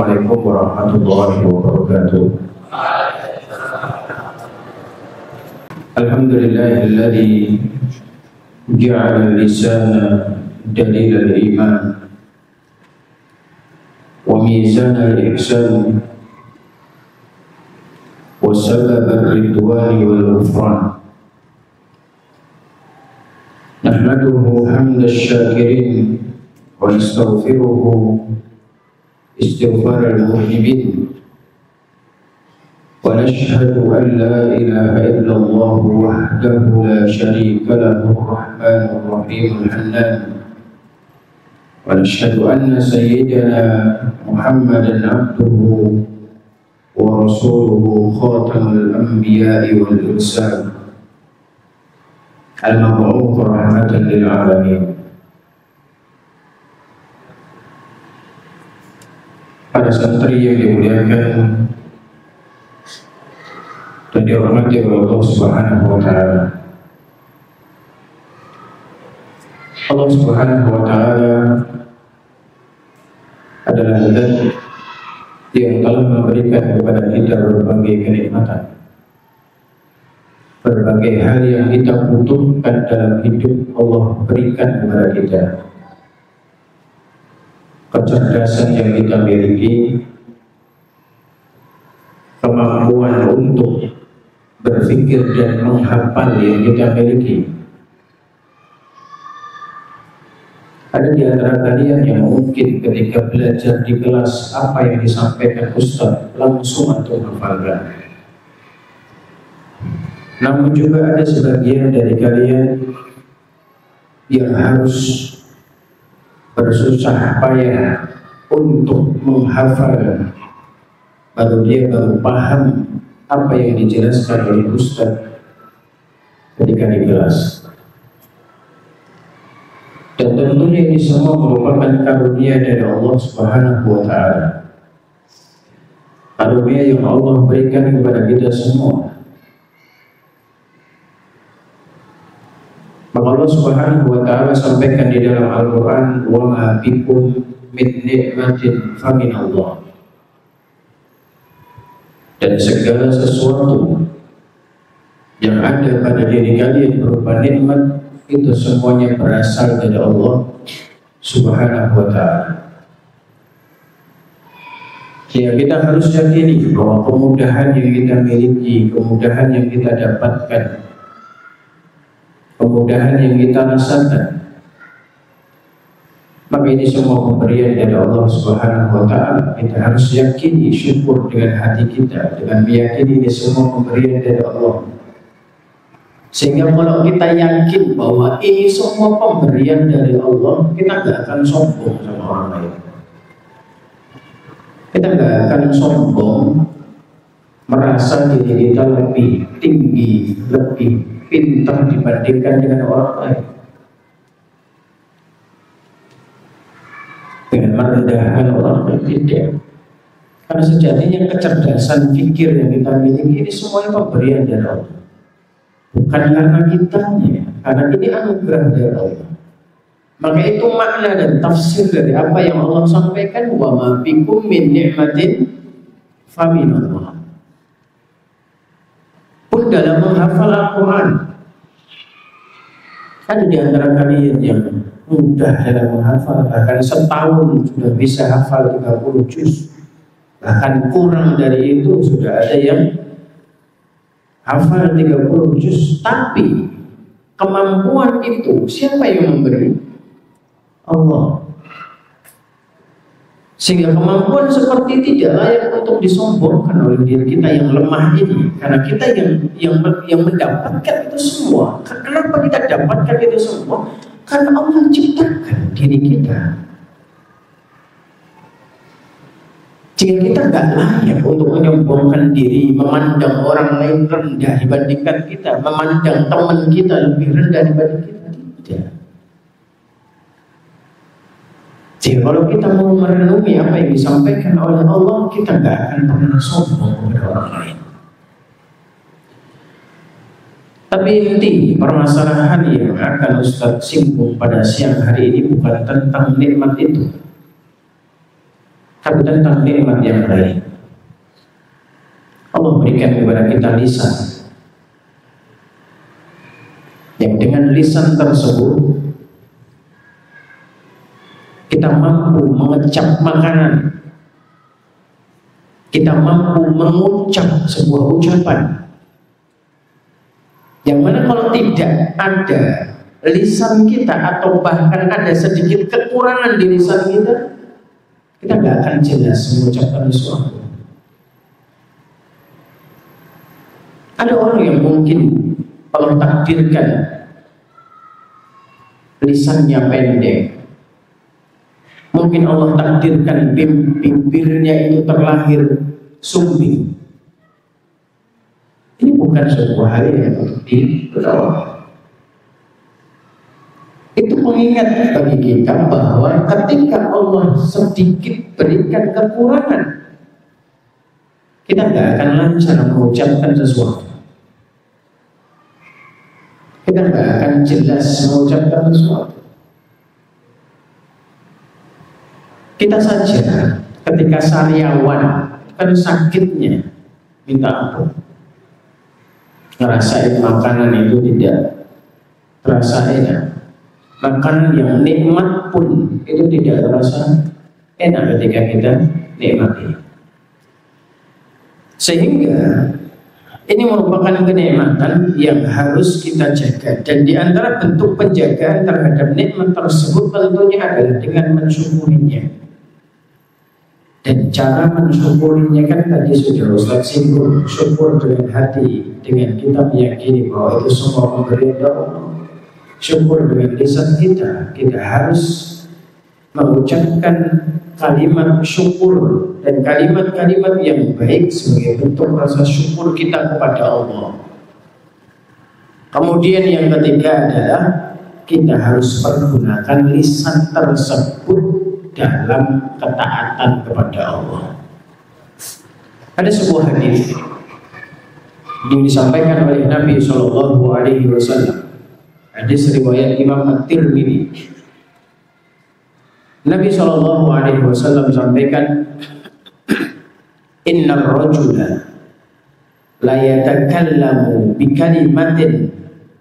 Assalamualaikum warahmatullahi wabarakatuh. Alhamdulillahilladzi ja'ala al-lisana dalil al-iman wa mizan al-ihsan wa sabab al-ridwani wal-ghufran. Nahmaduhu hamda asy-syakirin wa nastaghfiruhu istighfar al-mu'minin wa nashhadu an la ilaha illallah wahdahu la syarika lahu ar-rahmanur rahim al-hannan wa nashhadu anna sayyidana Muhammadan abduhu wa rasuluhu khatamul anbiya'i wal irsal al-mab'uts rahmatan lil alamin. Para santri yang dimuliakan dan dihormati oleh Allah Subhanahu wa taala. Allah Subhanahu wa taala adalah Zat yang telah memberikan kepada kita berbagai kenikmatan, berbagai hal yang kita butuhkan dalam hidup Allah berikan kepada kita. Kecerdasan yang kita miliki, kemampuan untuk berpikir dan menghafal yang kita miliki. Ada di antara kalian yang mungkin ketika belajar di kelas apa yang disampaikan Ustaz langsung atau hafalkan. Namun juga ada sebagian dari kalian yang harus bersusah payah untuk menghafal, baru dia baru paham apa yang dijelaskan oleh Ustaz ketika di kelas. Dan tentunya ini semua merupakan karunia dari Allah Subhanahu wa taala. Karunia yang Allah berikan kepada kita semua. Maka Allah Subhanahu wa taala sampaikan di dalam Al-Qur'an, wa ma bikum min ni'matin fa min Allah. Dan segala sesuatu yang ada pada diri kalian berupa nikmat itu semuanya berasal dari Allah Subhanahu wa taala. Ya, kita harus yakini bahwa kemudahan yang kita miliki, kemudahan yang kita dapatkan, kemudahan yang kita rasakan, maka ini semua pemberian dari Allah Subhanahu wa taala. Kita harus yakini, syukur dengan hati kita, dengan meyakini ini semua pemberian dari Allah. Sehingga kalau kita yakin bahwa ini semua pemberian dari Allah, kita nggak akan sombong sama orang lain. Kita nggak akan sombong, merasa diri kita lebih tinggi, lebih pintar dibandingkan dengan orang lain, dengan merendahkan orang lain, tidak. Karena sejatinya kecerdasan pikir yang kita miliki ini semuanya pemberian dari Allah, bukan karena kitanya, karena ini anugerah dari Allah. Maka itu makna dan tafsir dari apa yang Allah sampaikan, wa ma bikum min ni'matin fa min Allah. Pun dalam menghafal Al-Quran, ada di antara kalian yang mudah dalam menghafal, bahkan setahun sudah bisa hafal 30 juz, bahkan kurang dari itu sudah ada yang hafal 30 juz. Tapi kemampuan itu siapa yang memberi? Allah. Sehingga kemampuan seperti tidak layak untuk disombongkan oleh diri kita yang lemah ini, karena kita yang mendapatkan itu semua. Kenapa kita dapatkan itu semua? Karena Allah ciptakan diri kita. Jika kita nggak layak untuk menyombongkan diri, memandang orang lain rendah dibandingkan kita, memandang teman kita lebih rendah dibanding kita, tidak. Jadi kalau kita mau merenungi apa yang disampaikan oleh Allah, kita nggak akan pernah sombong kepada orang lain. Tapi inti permasalahan yang akan Ustaz singgung pada siang hari ini bukan tentang nikmat itu. tapi tentang nikmat yang lain. Allah berikan kepada kita lisan, yang dengan lisan tersebut kita mampu mengecap makanan, kita mampu mengucap sebuah ucapan, yang mana kalau tidak ada lisan kita atau bahkan ada sedikit kekurangan di lisan kita nggak akan jelas mengucapkan sesuatu. Ada orang yang mungkin Allah takdirkan lisannya pendek, mungkin Allah takdirkan bibirnya itu terlahir sumbing. Ini bukan sebuah hal yang untuk diketahui. Itu pengingat bagi kita bahwa ketika Allah sedikit berikan kekurangan, kita nggak akan lancar mengucapkan sesuatu, kita nggak akan jelas mengucapkan sesuatu. Kita saja ketika sariawan kan sakitnya minta ampun, ngerasain makanan itu tidak terasa enak, makanan yang nikmat pun itu tidak terasa enak ketika kita nikmati. Sehingga ini merupakan kenikmatan yang harus kita jaga, dan di antara bentuk penjagaan terhadap nikmat tersebut tentunya adalah dengan mensyukurinya. Dan cara mensyukurinya kan tadi sudah Ustaz singgung, syukur dengan hati, dengan kita meyakini bahwa itu semua pemberian dari Allah. Syukur dengan lisan kita harus mengucapkan kalimat syukur dan kalimat-kalimat yang baik sebagai bentuk rasa syukur kita kepada Allah. Kemudian yang ketiga adalah kita harus pergunakan lisan tersebut dalam ketaatan kepada Allah. Ada sebuah hadis yang disampaikan oleh Nabi Shallallahu Alaihi Wasallam, hadis riwayat Imam At-Tirmidzi. Nabi Shallallahu Alaihi Wasallam sampaikan, Innar rajula la yatakallamu bi kalimatin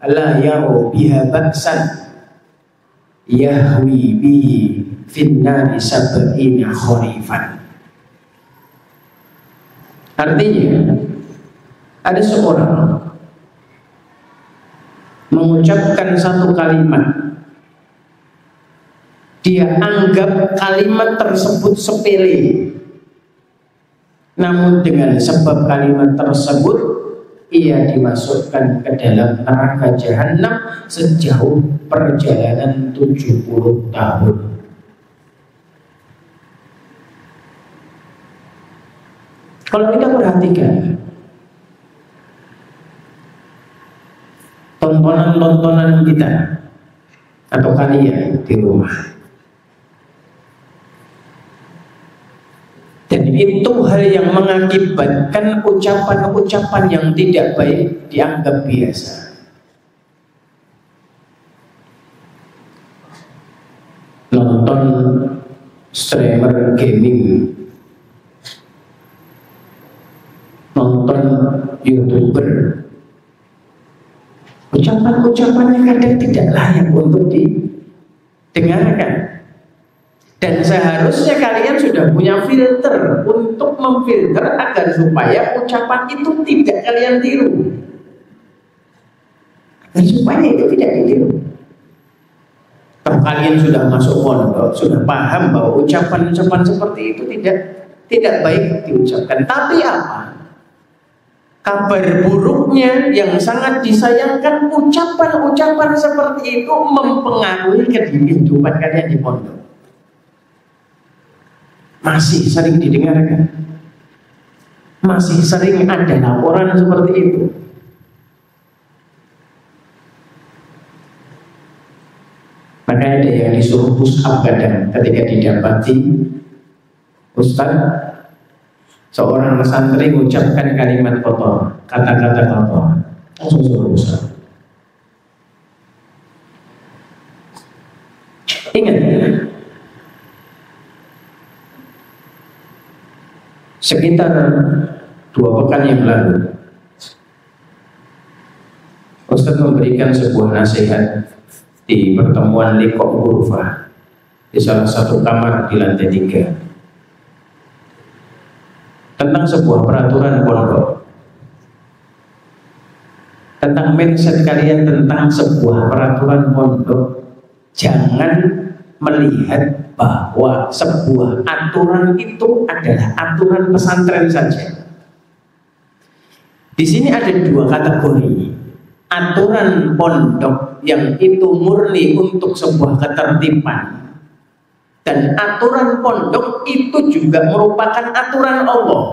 la yaru biha ba'san yahwi bihi finnari sab'ina kharifan. Artinya ada seorang mengucapkan satu kalimat, dia anggap kalimat tersebut sepele, namun dengan sebab kalimat tersebut ia dimasukkan ke dalam neraka jahanam sejauh perjalanan 70 tahun. Kalau kita perhatikan tontonan-tontonan kita atau kalian di rumah, dan itu hal yang mengakibatkan ucapan-ucapan yang tidak baik dianggap biasa. Nonton streamer gaming, nonton YouTuber, ucapan-ucapannya kadang tidak layak untuk didengarkan. Dan seharusnya kalian sudah punya filter untuk memfilter agar supaya ucapan itu tidak kalian tiru, dan supaya itu tidak ditiru. Kalau kalian sudah masuk pondok, sudah paham bahwa ucapan-ucapan seperti itu tidak baik diucapkan. Tapi apa? Kabar buruknya yang sangat disayangkan, ucapan-ucapan seperti itu mempengaruhi kehidupan kalian di pondok. Masih sering didengarkan, masih sering ada laporan seperti itu. Maka ada yang disuruh push up badan ketika didapati Ustaz, seorang santri mengucapkan kalimat kotor, kata-kata kotor, langsung suruh push up. Ingat, Sekitar 2 pekan yang lalu, Ustaz memberikan sebuah nasihat di pertemuan Liqa Ghurfah di salah satu kamar di lantai 3 tentang sebuah peraturan pondok, tentang mindset kalian tentang sebuah peraturan pondok. Jangan melihat bahwa sebuah aturan itu adalah aturan pesantren saja. Di sini ada 2 kategori. Aturan pondok yang itu murni untuk sebuah ketertiban, dan aturan pondok itu juga merupakan aturan Allah.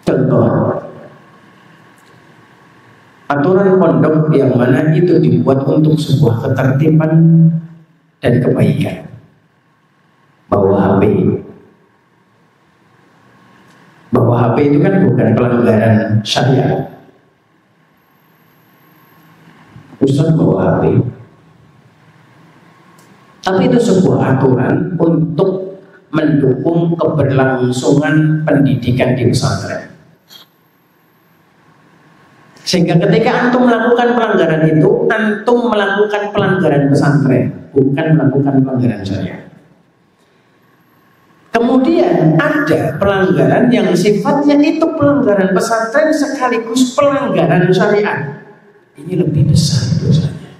Contoh, aturan pondok yang mana itu dibuat untuk sebuah ketertiban dan kebaikan. Bawa HP itu kan bukan pelanggaran syariat. Ustaz bawa HP, tapi itu sebuah aturan untuk mendukung keberlangsungan pendidikan di pesantren. Sehingga ketika antum melakukan pelanggaran itu, antum melakukan pelanggaran pesantren, bukan melakukan pelanggaran syariat. Kemudian ada pelanggaran yang sifatnya itu pelanggaran pesantren sekaligus pelanggaran syariat. Ini lebih besar dosanya.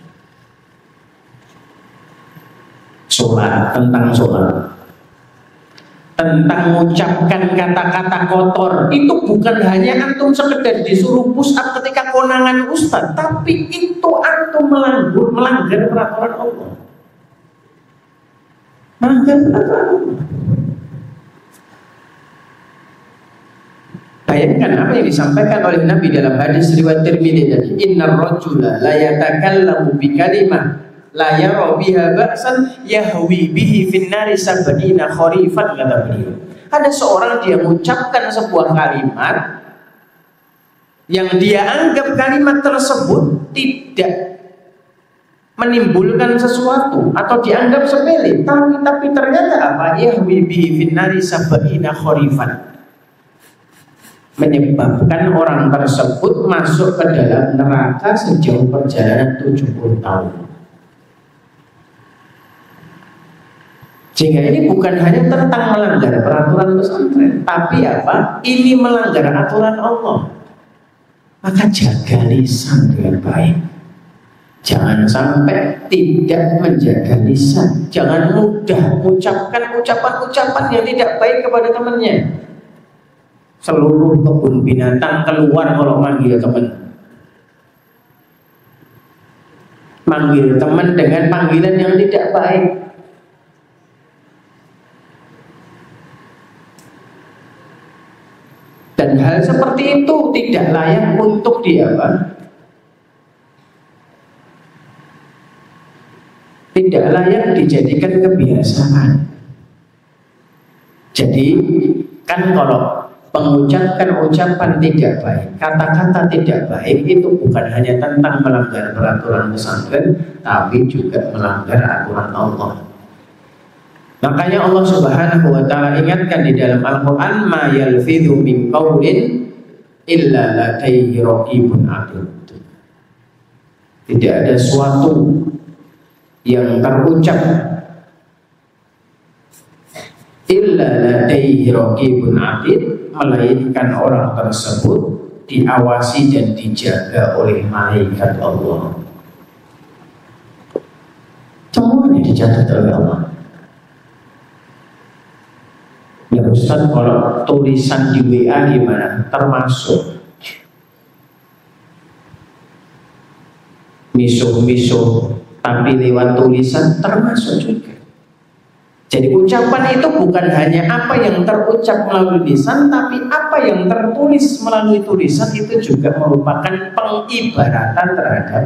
Tentang sholat, tentang mengucapkan kata-kata kotor, itu bukan hanya antum sekedar disuruh push up ketika konangan ustaz, tapi itu antum melanggar peraturan Allah. Melanggar peraturan Allah. Bayangkan apa yang disampaikan oleh Nabi dalam hadis riwayat Tirmidzi tadi, innar rajula la yatakallamu bi kalimah la yara biha ba'san yahwi bihi fin nari sab'ina kharifan, kata beliau. Ada seorang dia mengucapkan sebuah kalimat yang dia anggap kalimat tersebut tidak menimbulkan sesuatu atau dianggap sepele, tapi ternyata apa? Yahwi bihi fin nari sab'ina kharifan, menyebabkan orang tersebut masuk ke dalam neraka sejauh perjalanan 70 tahun. Sehingga ini bukan hanya tentang melanggar peraturan pesantren, tapi apa? Ini melanggar aturan Allah. Maka jaga lisan dengan baik. Jangan sampai tidak menjaga lisan. Jangan mudah mengucapkan ucapan-ucapan yang tidak baik kepada temannya. Seluruh kebun binatang keluar kalau manggil teman. Manggil teman dengan panggilan yang tidak baik. Dan hal seperti itu tidak layak untuk tidak layak dijadikan kebiasaan. Jadi kan kalau mengucapkan ucapan tidak baik, kata-kata tidak baik, itu bukan hanya tentang melanggar peraturan pesantren, tapi juga melanggar aturan Allah. Makanya Allah Subhanahu wa ta'ala ingatkan di dalam Al-Quran, ma yalfidhu min qawlin illa ladaihi raqibun atid. Tidak ada suatu yang terucap illa ladaihi raqibun atid, melainkan orang tersebut diawasi dan dijaga oleh malaikat Allah. Semuanya dicatat oleh Allah. Ya Ustaz, kalau tulisan di WA gimana? Termasuk misuh-misuh tapi lewat tulisan termasuk juga. Jadi ucapan itu bukan hanya apa yang terucap melalui lisan, tapi apa yang tertulis melalui tulisan itu juga merupakan pengibaratan terhadap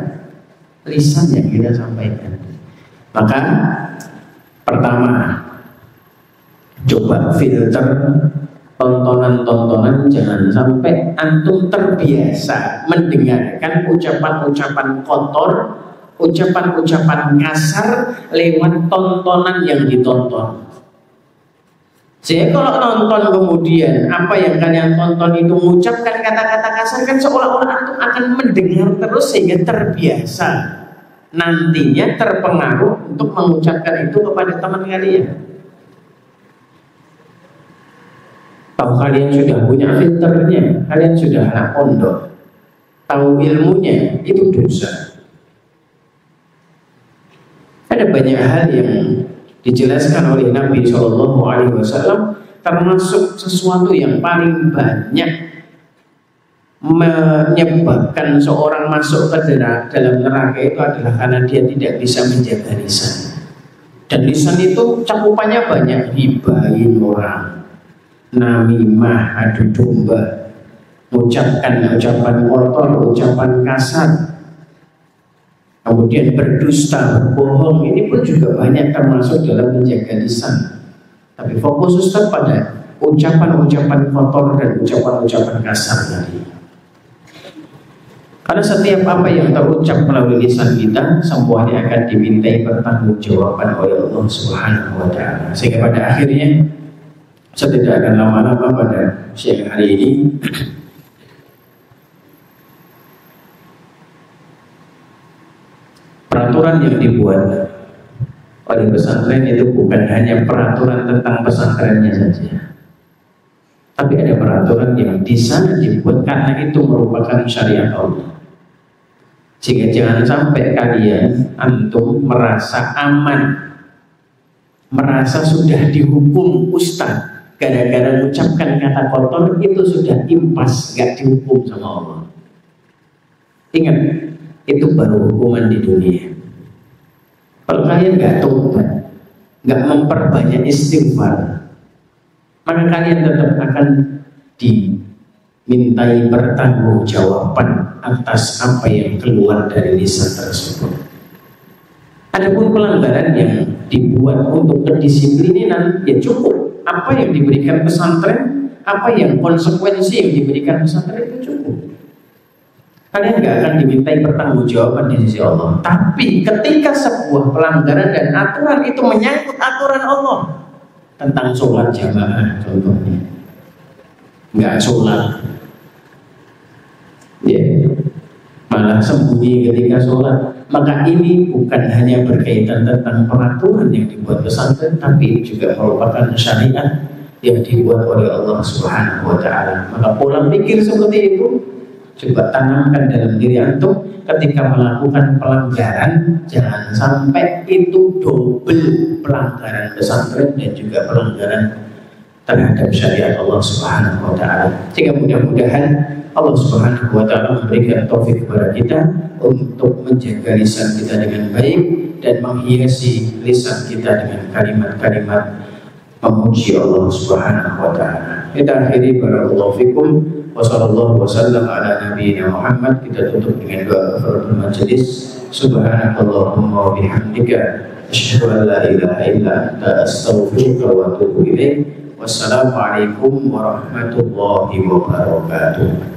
lisan yang kita sampaikan. Maka pertama, coba filter tontonan-tontonan, jangan sampai antum terbiasa mendengarkan ucapan-ucapan kotor, ucapan-ucapan kasar lewat tontonan yang ditonton. Jadi kalau nonton kemudian apa yang kalian tonton itu mengucapkan kata-kata kasar, kan seolah-olah antum akan mendengar terus sehingga terbiasa. Nantinya terpengaruh untuk mengucapkan itu kepada teman kalian. Tahu kalian sudah punya filternya, kalian sudah anak pondok, tahu ilmunya, itu dosa. Ada banyak hal yang dijelaskan oleh Nabi SAW, termasuk sesuatu yang paling banyak menyebabkan seorang masuk ke dalam neraka itu adalah karena dia tidak bisa menjaga lisan. Dan lisan itu cakupannya banyak: hibahin orang, namimah, adu domba, mengucapkan ucapan kotor, ucapan kasar, kemudian berdusta, berbohong. Ini pun juga banyak termasuk dalam menjaga lisan. Tapi fokus Ustaz pada ucapan-ucapan kotor dan ucapan-ucapan kasar tadi. Karena setiap apa yang terucap melalui lisan kita semuanya akan dimintai pertanggungjawaban oleh Allah Subhanahu wa Ta'ala. Sehingga pada akhirnya saya tidak akan lama-lama pada siang hari ini. Peraturan yang dibuat oleh pesantren itu bukan hanya peraturan tentang pesantrennya saja, tapi ada peraturan yang di sana dibuat karena itu merupakan syariat Allah. Sehingga jangan sampai kalian antum merasa aman, merasa sudah dihukum ustaz gara-gara mengucapkan kata kotor, itu sudah impas, gak dihukum sama Allah. Ingat, itu baru hukuman di dunia. Kalau kalian gak tobat, gak memperbanyak istighfar, maka kalian tetap akan dimintai pertanggungjawaban atas apa yang keluar dari lisan tersebut. Adapun pelanggaran yang dibuat untuk kedisiplinan, ya cukup apa yang diberikan pesantren, apa yang konsekuensi yang diberikan pesantren itu cukup. Kalian gak akan dimintai pertanggungjawaban di sisi Allah. Tapi ketika sebuah pelanggaran dan aturan itu menyangkut aturan Allah, tentang sholat jamaah contohnya, nggak sholat, ya, malah sembunyi ketika sholat, maka ini bukan hanya berkaitan tentang peraturan yang dibuat pesantren, tapi juga merupakan syariat yang dibuat oleh Allah Subhanahu wa Ta'ala. Maka pola pikir seperti itu coba tanamkan dalam diri antum. Ketika melakukan pelanggaran, jangan sampai itu double pelanggaran pesantren dan juga pelanggaran terhadap syariat Allah Subhanahu wa Ta'ala. Sehingga mudah-mudahan Allah Subhanahu wa Ta'ala memberikan taufik kepada kita untuk menjaga lisan kita dengan baik dan menghiasi lisan kita dengan kalimat-kalimat memuji Allah Subhanahu wa Ta'ala. Kita akhiri, barakallahu fikum, wa sallallahu wa sallam ala nabiyyina Muhammad. Kita tutup dengan doa kafaratul majelis. Subhanakallahumma wa bihamdika asyhadu an la ilaha illa anta astaghfiruka wa atubu ilaik. Wassalamualaikum warahmatullahi wabarakatuh.